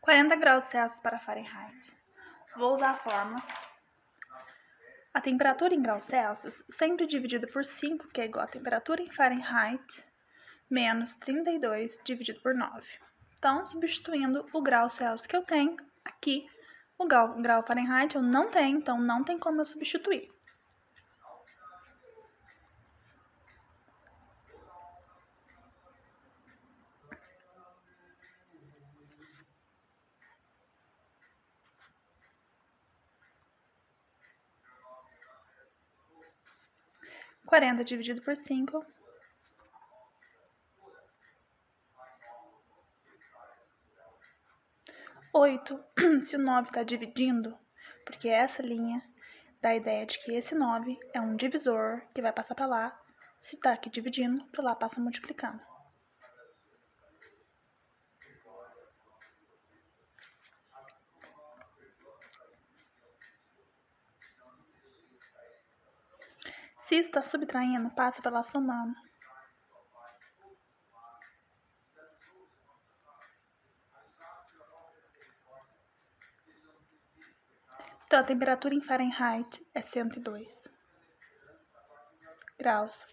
40 graus Celsius para Fahrenheit. Vou usar a fórmula. A temperatura em graus Celsius sempre dividido por 5, que é igual a temperatura em Fahrenheit, menos 32 dividido por 9. Então, substituindo o grau Celsius que eu tenho aqui, o grau Fahrenheit eu não tenho, então não tem como eu substituir. Quarenta dividido por 5. 8. Se o 9 está dividindo, porque essa linha dá a ideia de que esse 9 é um divisor que vai passar para lá. Se está aqui dividindo, para lá passa multiplicando. Se está subtraindo, passa para lá somando. Então, a temperatura em Fahrenheit é 102 graus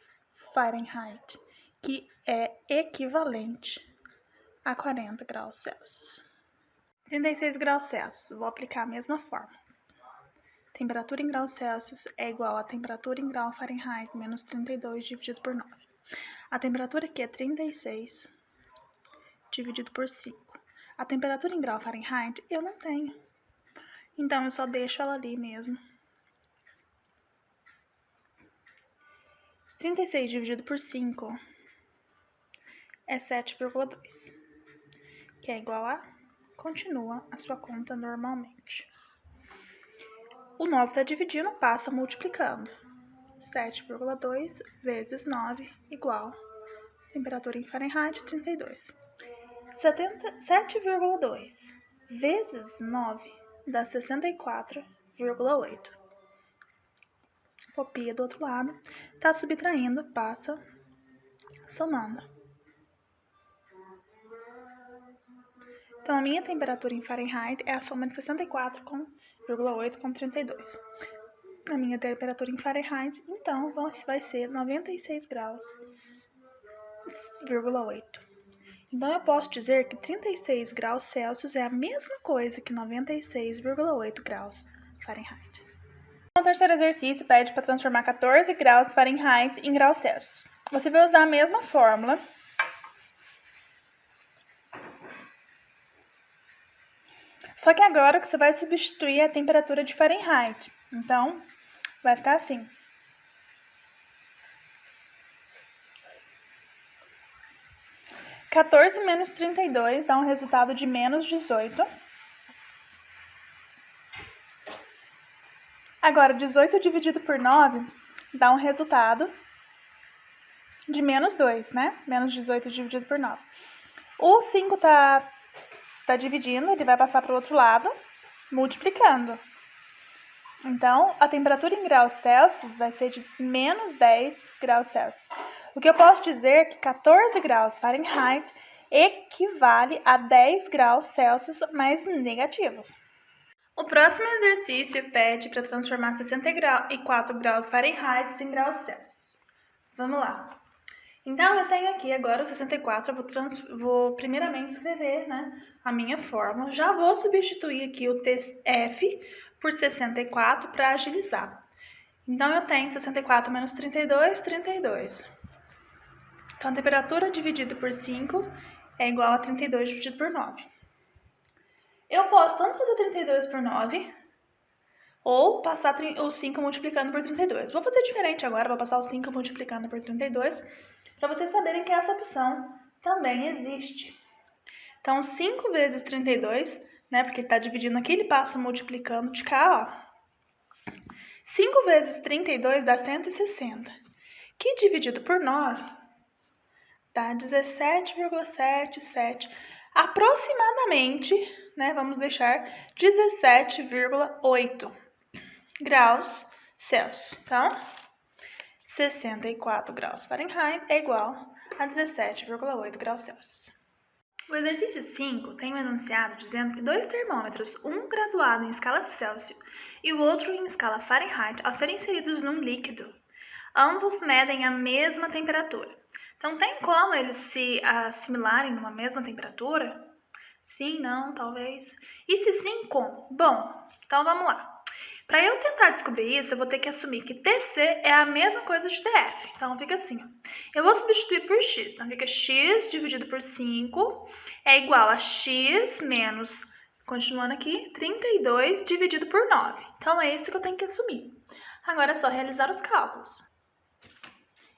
Fahrenheit, que é equivalente a 40 graus Celsius. 36 graus Celsius, vou aplicar a mesma fórmula. Temperatura em graus Celsius é igual a temperatura em grau Fahrenheit menos 32 dividido por 9. A temperatura aqui é 36 dividido por 5. A temperatura em grau Fahrenheit eu não tenho. Então, eu só deixo ela ali mesmo. 36 dividido por 5 é 7,2, que é igual a... Continua a sua conta normalmente. O 9 está dividindo, passa multiplicando. 7,2 vezes 9 igual temperatura em Fahrenheit 32. 7,2 vezes 9 dá 64,8. Copia do outro lado, tá subtraindo, passa somando. Então, a minha temperatura em Fahrenheit é a soma de 64,8 com 32. A minha temperatura em Fahrenheit, então, vai ser 96 graus,8. Então, eu posso dizer que 36 graus Celsius é a mesma coisa que 96,8 graus Fahrenheit. O terceiro exercício pede para transformar 14 graus Fahrenheit em graus Celsius. Você vai usar a mesma fórmula. Só que agora que você vai substituir a temperatura de Fahrenheit. Então, vai ficar assim. (14 menos 32 dá um resultado de menos 18. Agora, 18 dividido por 9 dá um resultado de menos 2, né? Menos 18 dividido por 9. O 5 tá dividindo, ele vai passar para o outro lado, multiplicando. Então, a temperatura em graus Celsius vai ser de menos 10 graus Celsius. O que eu posso dizer é que 14 graus Fahrenheit equivale a 10 graus Celsius mais negativos. O próximo exercício pede para transformar 64 graus Fahrenheit em graus Celsius. Vamos lá. Então, eu tenho aqui agora o 64, eu vou primeiramente escrever, né, a minha fórmula. Já vou substituir aqui o F por 64 para agilizar. Então, eu tenho 64 menos 32, 32. Então, a temperatura dividida por 5 é igual a 32 dividido por 9. Eu posso tanto fazer 32 por 9, ou passar o 5 multiplicando por 32. Vou fazer diferente agora, vou passar o 5 multiplicando por 32, para vocês saberem que essa opção também existe. Então, 5 vezes 32, né, porque ele está dividindo aqui, ele passa multiplicando de cá, ó. 5 vezes 32 dá 160, que dividido por 9 dá 17,77, aproximadamente, né, vamos deixar 17,8 graus Celsius. Então, 64 graus Fahrenheit é igual a 17,8 graus Celsius. O exercício 5 tem um enunciado dizendo que dois termômetros, um graduado em escala Celsius e o outro em escala Fahrenheit, ao serem inseridos num líquido, ambos medem a mesma temperatura. Então, tem como eles se assimilarem numa mesma temperatura? Sim, não, talvez. E se sim, como? Bom, então vamos lá. Para eu tentar descobrir isso, eu vou ter que assumir que TC é a mesma coisa de TF. Então, fica assim, ó. Eu vou substituir por x. Então, fica x dividido por 5 é igual a x menos, continuando aqui, 32 dividido por 9. Então, é isso que eu tenho que assumir. Agora é só realizar os cálculos.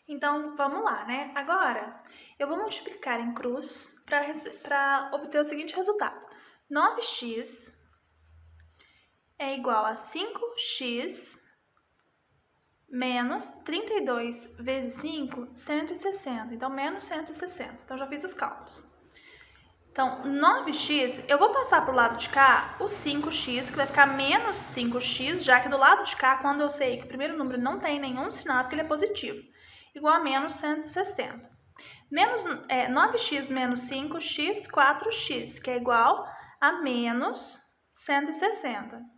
Então, vamos lá, né? Agora, eu vou multiplicar em cruz para obter o seguinte resultado. 9x é igual a 5x menos 32 vezes 5, 160. Então, menos 160. Então, já fiz os cálculos. Então, 9x, eu vou passar para o lado de cá o 5x, que vai ficar menos 5x, já que do lado de cá, quando eu sei que o primeiro número não tem nenhum sinal, porque ele é positivo, igual a menos 160. 9x menos 5x, 4x, que é igual a menos 160.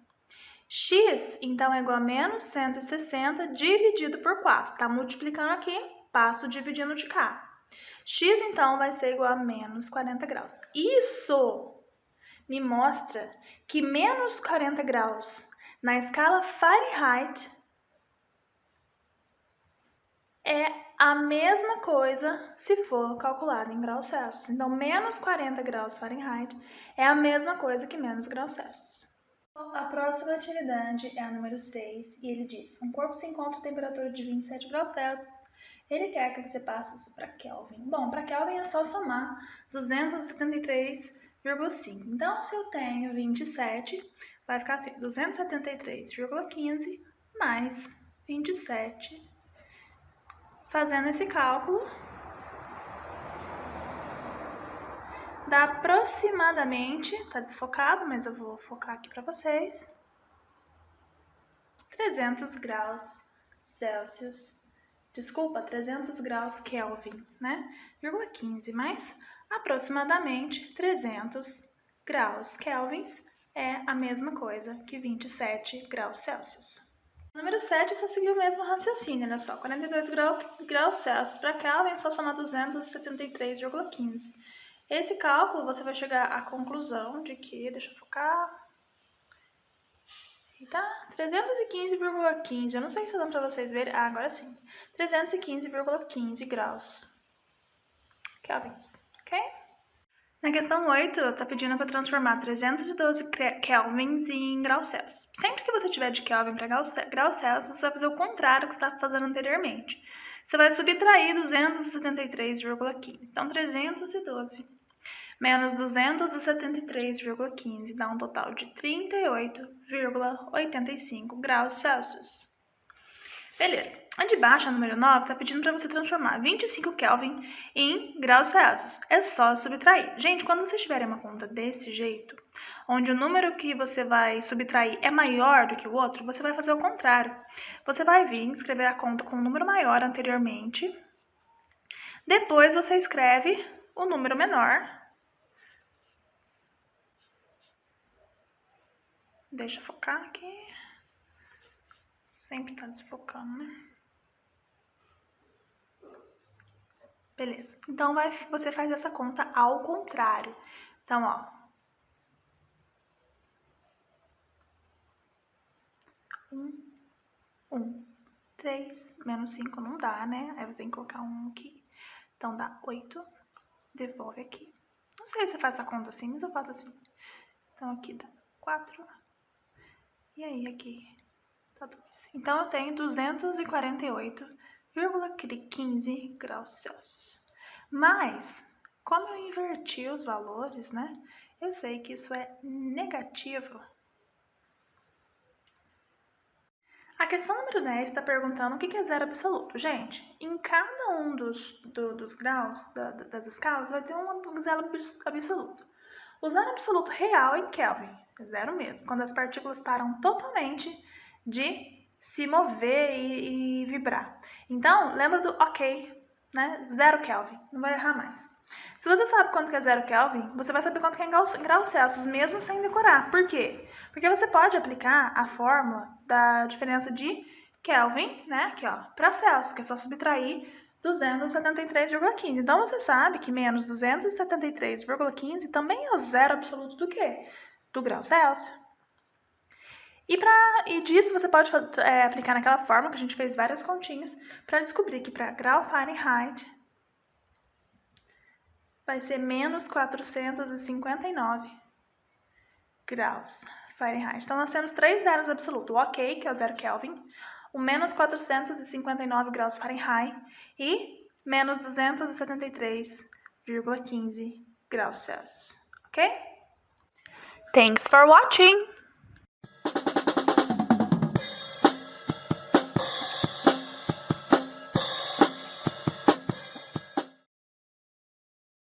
X, então, é igual a menos 160 dividido por 4. Está multiplicando aqui, passo dividindo de cá. X, então, vai ser igual a menos 40 graus. Isso me mostra que menos 40 graus na escala Fahrenheit é a mesma coisa se for calculado em graus Celsius. Então, menos 40 graus Fahrenheit é a mesma coisa que menos graus Celsius. A próxima atividade é a número 6 e ele diz: um corpo se encontra a temperatura de 27 graus Celsius. Ele quer que você passe isso para Kelvin. Bom, para Kelvin é só somar 273,5. Então, se eu tenho 27, vai ficar assim, 273,15 mais 27. Fazendo esse cálculo, dá aproximadamente, tá desfocado, mas eu vou focar aqui para vocês, 300 graus Celsius, desculpa, 300 graus Kelvin, né? 15, mas aproximadamente 300 graus Kelvins é a mesma coisa que 27 graus Celsius. O número 7 só seguiu o mesmo raciocínio, olha só, 42 graus Celsius para Kelvin é só somar 273,15. Esse cálculo você vai chegar à conclusão de que, deixa eu focar, tá? 315,15, eu não sei se dá para vocês verem, agora sim, 315,15 graus kelvins, ok? Na questão 8, está pedindo para transformar 312 kelvins em graus Celsius. Sempre que você tiver de Kelvin para graus Celsius, você vai fazer o contrário do que você estava fazendo anteriormente. Você vai subtrair 273,15. Então, 312 menos 273,15 dá um total de 38,85 graus Celsius. Beleza. A de baixo, a número 9, está pedindo para você transformar 25 Kelvin em graus Celsius. É só subtrair. Gente, quando vocês tiverem uma conta desse jeito, onde o número que você vai subtrair é maior do que o outro, você vai fazer o contrário. Você vai vir escrever a conta com um número maior anteriormente. Depois você escreve o número menor. Deixa eu focar aqui. Sempre tá desfocando, né? Beleza. Então, você faz essa conta ao contrário. Então, ó. 3 menos 5 não dá, né? Aí você tem que colocar 1 aqui. Então, dá 8. Devolve aqui. Não sei se você faz essa conta assim, mas eu faço assim. Então, aqui dá 4. E aí, aqui tá 2. Então, eu tenho 248,15 graus Celsius. Mas, como eu inverti os valores, né? Eu sei que isso é negativo. A questão número 10 está perguntando o que é zero absoluto. Gente, em cada um dos graus das escalas vai ter um zero absoluto. O zero absoluto real é em Kelvin, é zero mesmo, quando as partículas param totalmente de se mover e vibrar. Então, lembra do ok, né? 0 Kelvin, não vai errar mais. Se você sabe quanto que é 0 Kelvin, você vai saber quanto que é em graus Celsius, mesmo sem decorar. Por quê? Porque você pode aplicar a fórmula da diferença de Kelvin, né, aqui ó, para Celsius, que é só subtrair 273,15. Então, você sabe que menos 273,15 também é o zero absoluto do quê? Do grau Celsius. E disso você pode aplicar naquela fórmula que a gente fez várias continhas para descobrir que para grau Fahrenheit vai ser menos 459 graus Fahrenheit. Então, nós temos 3 zeros absolutos. O OK, que é o 0 Kelvin, o menos 459 graus Fahrenheit e menos 273,15 graus Celsius. OK? Thanks for watching!